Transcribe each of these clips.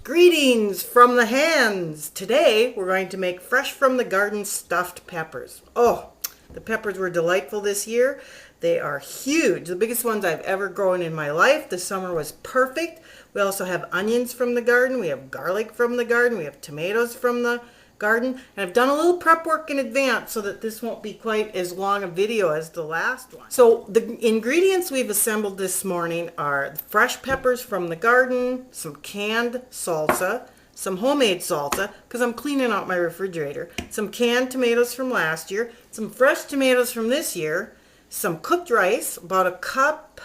Greetings from the hands. Today we're going to make fresh from the garden stuffed peppers. Oh, the peppers were delightful this year. They are huge, the biggest ones I've ever grown in my life. The summer was perfect. We also have onions from the garden. We have garlic from the garden. We have tomatoes from the garden. And I've done a little prep work in advance so that this won't be quite as long a video as the last one. So the ingredients we've assembled this morning are fresh peppers from the garden, some canned salsa, some homemade salsa because I'm cleaning out my refrigerator, some canned tomatoes from last year, some fresh tomatoes from this year, some cooked rice, about a cup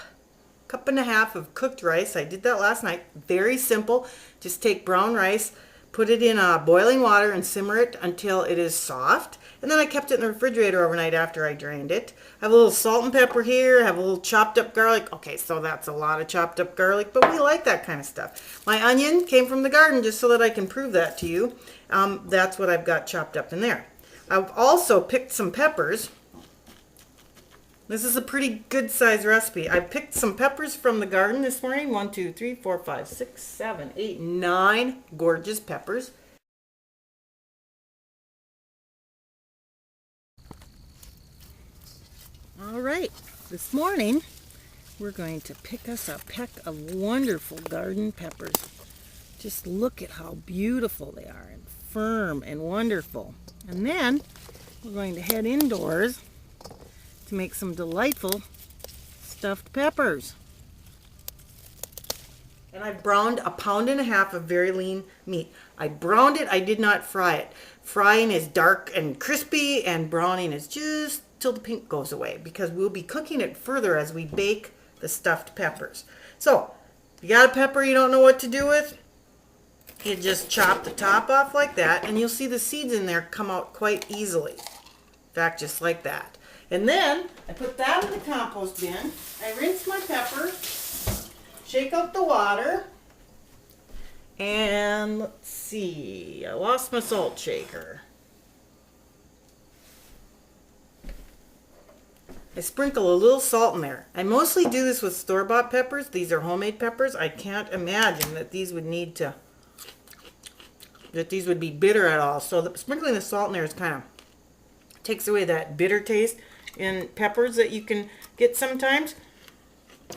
and a half of cooked rice. I did that last night. Very simple. Just take brown rice, put it in boiling water and simmer it until it is soft. And then I kept it in the refrigerator overnight after I drained it. I have a little salt and pepper here. I have a little chopped up garlic. Okay, so that's a lot of chopped up garlic, but we like that kind of stuff. My onion came from the garden just so that I can prove that to you. That's what I've got chopped up in there. I've also picked some peppers. This is a pretty good size recipe. I picked some peppers from the garden this morning. 1, 2, 3, 4, 5, 6, 7, 8, 9 gorgeous peppers. All right, this morning we're going to pick us a peck of wonderful garden peppers. Just look at how beautiful they are and firm and wonderful. And then we're going to head indoors to make some delightful stuffed peppers. And I've browned a 1.5 pounds of very lean meat. I browned it, I did not fry it. Frying is dark and crispy, and browning is just till the pink goes away, because we'll be cooking it further as we bake the stuffed peppers. So, if you got a pepper you don't know what to do with, you just chop the top off like that, and you'll see the seeds in there come out quite easily. In fact, just like that. And then I put that in the compost bin. I rinse my pepper, shake out the water, and let's see, I lost my salt shaker. I sprinkle a little salt in there. I mostly do this with store-bought peppers. These are homemade peppers. I can't imagine that these would be bitter at all. So sprinkling the salt in there is kind of takes away that bitter taste in peppers that you can get sometimes.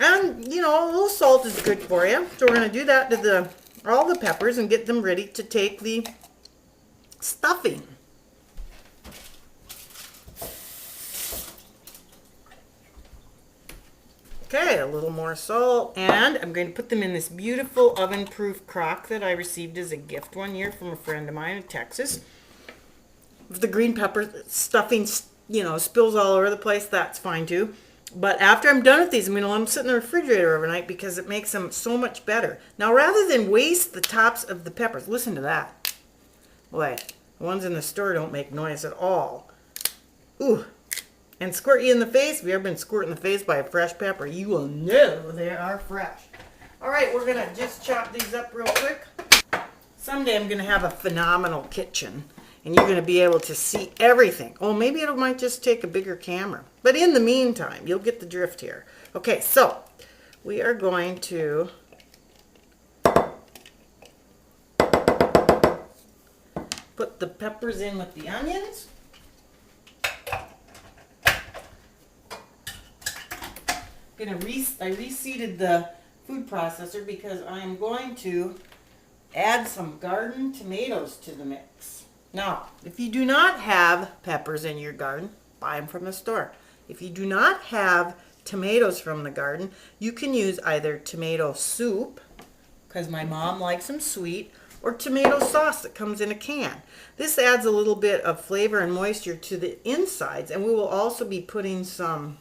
And, you know, a little salt is good for you. So we're going to do that to all the peppers and get them ready to take the stuffing. Okay, a little more salt. And I'm going to put them in this beautiful oven-proof crock that I received as a gift one year from a friend of mine in Texas. If the green pepper stuffing, you know, spills all over the place, that's fine too. But after I'm done with these, I'm going to let them sit in the refrigerator overnight because it makes them so much better. Now, rather than waste the tops of the peppers, listen to that. Boy, the ones in the store don't make noise at all. Ooh, and squirt you in the face. If you've ever been squirted in the face by a fresh pepper, you will know they are fresh. All right, we're going to just chop these up real quick. Someday I'm going to have a phenomenal kitchen, and you're going to be able to see everything. Oh, maybe it might just take a bigger camera. But in the meantime, you'll get the drift here. Okay, so we are going to put the peppers in with the onions. I reseated the food processor because I am going to add some garden tomatoes to the mix. Now, if you do not have peppers in your garden, buy them from the store. If you do not have tomatoes from the garden, you can use either tomato soup, because my mom likes them sweet, or tomato sauce that comes in a can. This adds a little bit of flavor and moisture to the insides, and we will also be putting some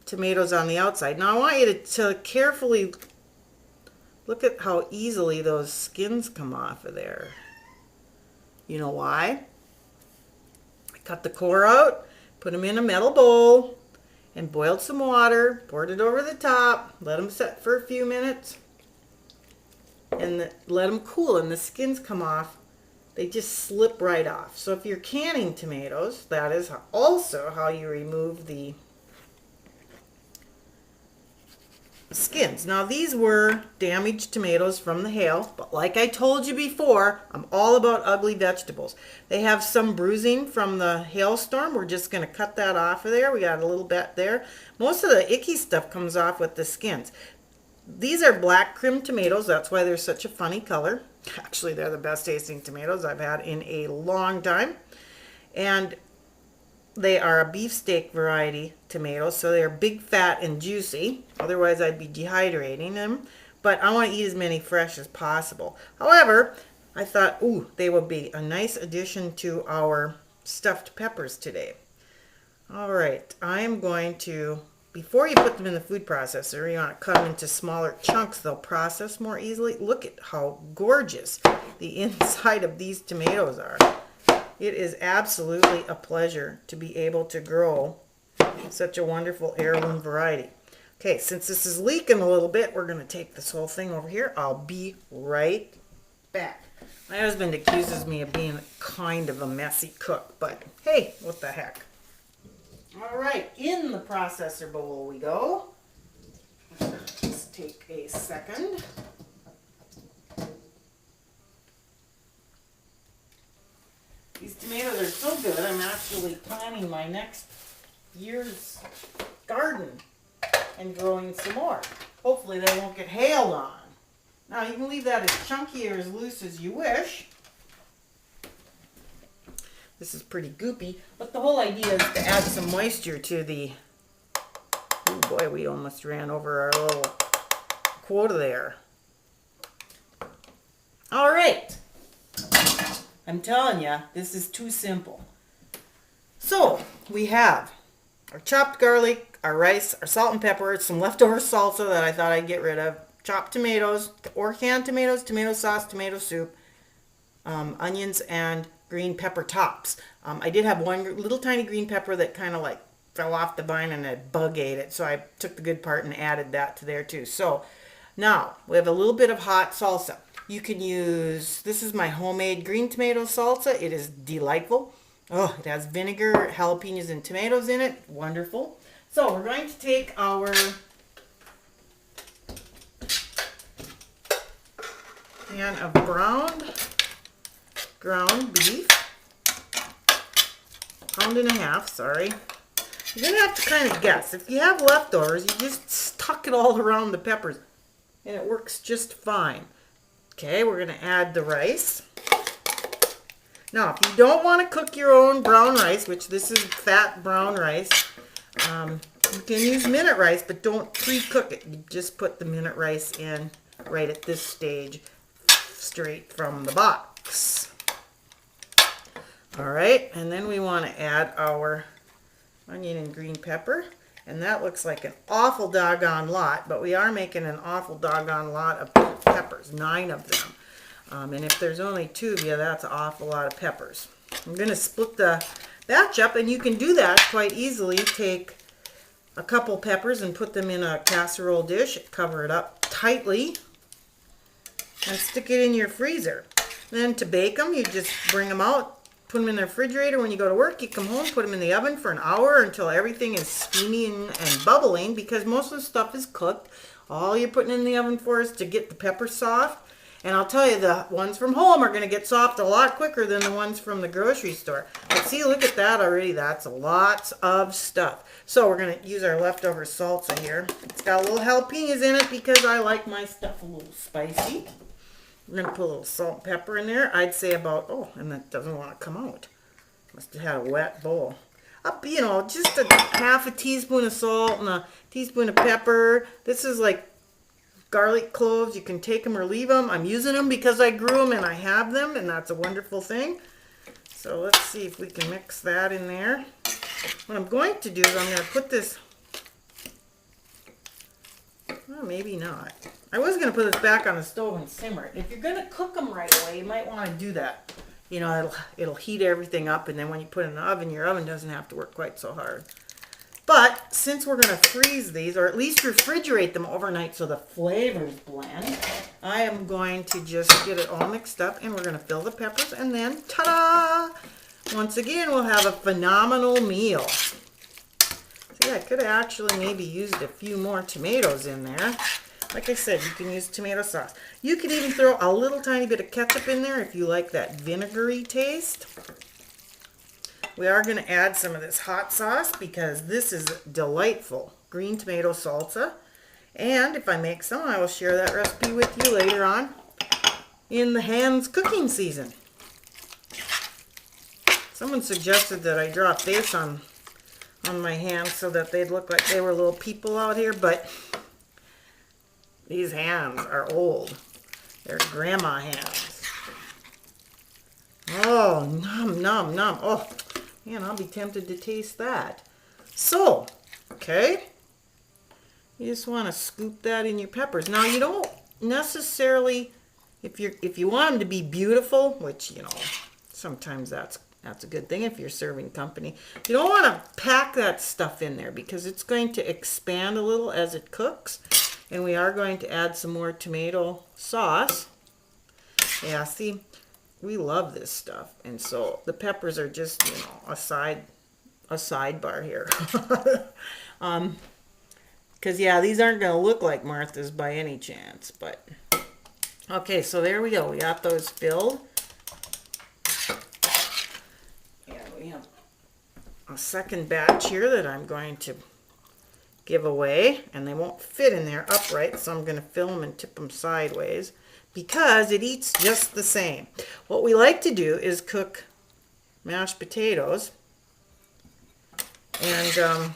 tomatoes on the outside. Now I want you to carefully look at how easily those skins come off of there. You know why? I cut the core out, put them in a metal bowl, and boiled some water, poured it over the top, let them set for a few minutes, and let them cool, and the skins come off. They just slip right off. So if you're canning tomatoes, that is also how you remove the skins. Now these were damaged tomatoes from the hail, but like I told you before, I'm all about ugly vegetables. They have some bruising from the hailstorm. We're just going to cut that off of there. We got a little bit there. Most of the icky stuff comes off with the skins. These are black crim tomatoes. That's why they're such a funny color. Actually, they're the best tasting tomatoes I've had in a long time. And they are a beefsteak variety tomatoes, so they're big, fat, and juicy. Otherwise, I'd be dehydrating them. But I want to eat as many fresh as possible. However, I thought, ooh, they would be a nice addition to our stuffed peppers today. All right, I am going to, before you put them in the food processor, you want to cut them into smaller chunks. They'll process more easily. Look at how gorgeous the inside of these tomatoes are. It is absolutely a pleasure to be able to grow such a wonderful heirloom variety. Okay, since this is leaking a little bit, we're going to take this whole thing over here. I'll be right back. My husband accuses me of being kind of a messy cook, but hey, what the heck. All right, in the processor bowl we go. Let's take a second. These tomatoes are so good, I'm actually planning my next year's garden and growing some more. Hopefully they won't get hailed on. Now you can leave that as chunky or as loose as you wish. This is pretty goopy, but the whole idea is to add some moisture to the... Oh boy, we almost ran over our little quota there. All right. I'm telling you, this is too simple. So, we have our chopped garlic, our rice, our salt and pepper, some leftover salsa that I thought I'd get rid of, chopped tomatoes or canned tomatoes, tomato sauce, tomato soup, onions, and green pepper tops. I did have one little tiny green pepper that kind of like fell off the vine and a bug ate it, so I took the good part and added that to there too. So, now, we have a little bit of hot salsa. You can use, this is my homemade green tomato salsa. It is delightful. Oh, it has vinegar, jalapenos, and tomatoes in it. Wonderful. So we're going to take our pan of ground beef, pound and a half, sorry. You're going to have to kind of guess. If you have leftovers, you just tuck it all around the peppers, and it works just fine. Okay, we're going to add the rice. Now, if you don't want to cook your own brown rice, which this is fat brown rice, you can use minute rice, but don't pre-cook it. You just put the minute rice in right at this stage, straight from the box. All right, and then we want to add our onion and green pepper. And that looks like an awful doggone lot, but we are making an awful doggone lot of peppers, 9 of them. And if there's only 2 of you, that's an awful lot of peppers. I'm going to split the batch up, and you can do that quite easily. Take a couple peppers and put them in a casserole dish, cover it up tightly, and stick it in your freezer. Then to bake them, you just bring them out, put them in the refrigerator. When you go to work, you come home, put them in the oven for an hour until everything is steaming and bubbling, because most of the stuff is cooked. All you're putting in the oven for is to get the pepper soft. And I'll tell you, the ones from home are going to get soft a lot quicker than the ones from the grocery store. But see, look at that already. That's lots of stuff. So we're going to use our leftover salsa here. It's got a little jalapenos in it because I like my stuff a little spicy. We're going to put a little salt and pepper in there. I'd say about, oh, and that doesn't want to come out. Must have had a wet bowl. Up, you know, just a half a teaspoon of salt and a teaspoon of pepper. This is like garlic cloves. You can take them or leave them. I'm using them because I grew them and I have them, and that's a wonderful thing. So let's see if we can mix that in there. What I'm going to do is I'm going to put this, well, maybe not. I was going to put this back on the stove and simmer it. If you're going to cook them right away, you might want to do that. You know, it'll heat everything up, and then when you put it in the oven, your oven doesn't have to work quite so hard. But since we're going to freeze these, or at least refrigerate them overnight so the flavors blend, I am going to just get it all mixed up, and we're going to fill the peppers, and then ta-da! Once again, we'll have a phenomenal meal. See, Yeah, I could have actually maybe used a few more tomatoes in there. Like I said, you can use tomato sauce. You could even throw a little tiny bit of ketchup in there if you like that vinegary taste. We are going to add some of this hot sauce because this is delightful green tomato salsa. And if I make some, I will share that recipe with you later on in the hands cooking season. Someone suggested that I drop this on my hands so that they'd look like they were little people out here, but these hands are old. They're grandma hands. Oh, nom, nom, nom. Oh, man, I'll be tempted to taste that. So, okay. You just want to scoop that in your peppers. Now, you don't necessarily, if you want them to be beautiful, which, you know, sometimes that's a good thing if you're serving company. You don't want to pack that stuff in there because it's going to expand a little as it cooks. And we are going to add some more tomato sauce. Yeah, see, we love this stuff. And so the peppers are just, you know, a sidebar here. Because, yeah, these aren't going to look like Martha's by any chance. But, okay, so there we go. We got those filled. And we have a second batch here that I'm going to give away. And they won't fit in there upright, so I'm going to fill them and tip them sideways because it eats just the same. What we like to do is cook mashed potatoes and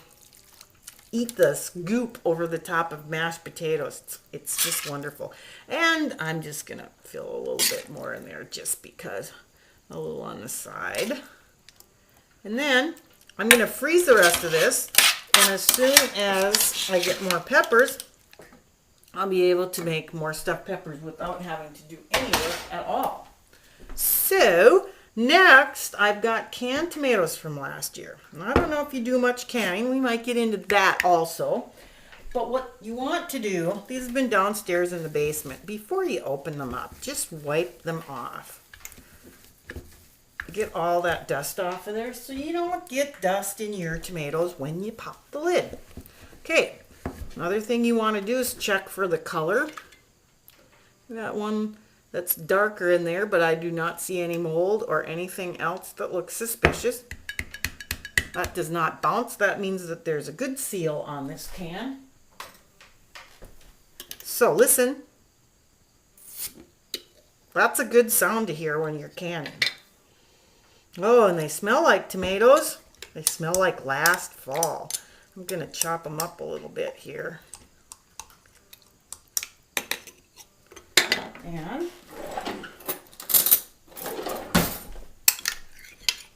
eat the scoop over the top of mashed potatoes. It's just wonderful. And I'm just going to fill a little bit more in there just because. A little on the side. And then I'm going to freeze the rest of this. And as soon as I get more peppers, I'll be able to make more stuffed peppers without having to do any work at all. So, next, I've got canned tomatoes from last year. And I don't know if you do much canning. We might get into that also. But what you want to do, these have been downstairs in the basement. Before you open them up, just wipe them off. Get all that dust off of there so you don't get dust in your tomatoes when you pop the lid. Okay, another thing you want to do is check for the color. I got one that's darker in there, but I do not see any mold or anything else that looks suspicious. That does not bounce. That means that there's a good seal on this can. So listen. That's a good sound to hear when you're canning. Oh, and they smell like tomatoes. They smell like last fall. I'm going to chop them up a little bit here. And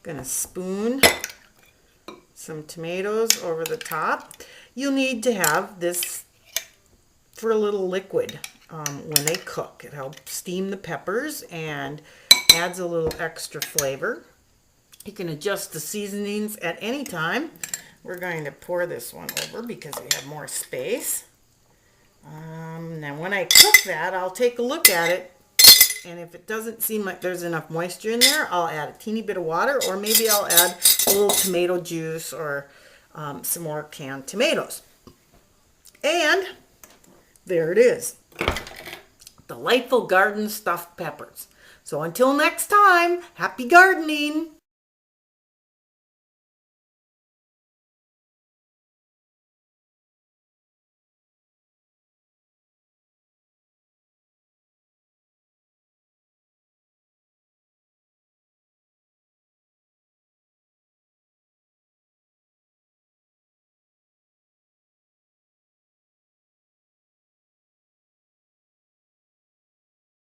going to spoon some tomatoes over the top. You'll need to have this for a little liquid when they cook. It helps steam the peppers and adds a little extra flavor. You can adjust the seasonings at any time. We're going to pour this one over because we have more space. Now when I cook that, I'll take a look at it. And if it doesn't seem like there's enough moisture in there, I'll add a teeny bit of water, or maybe I'll add a little tomato juice or some more canned tomatoes. And there it is. Delightful garden stuffed peppers. So until next time, happy gardening!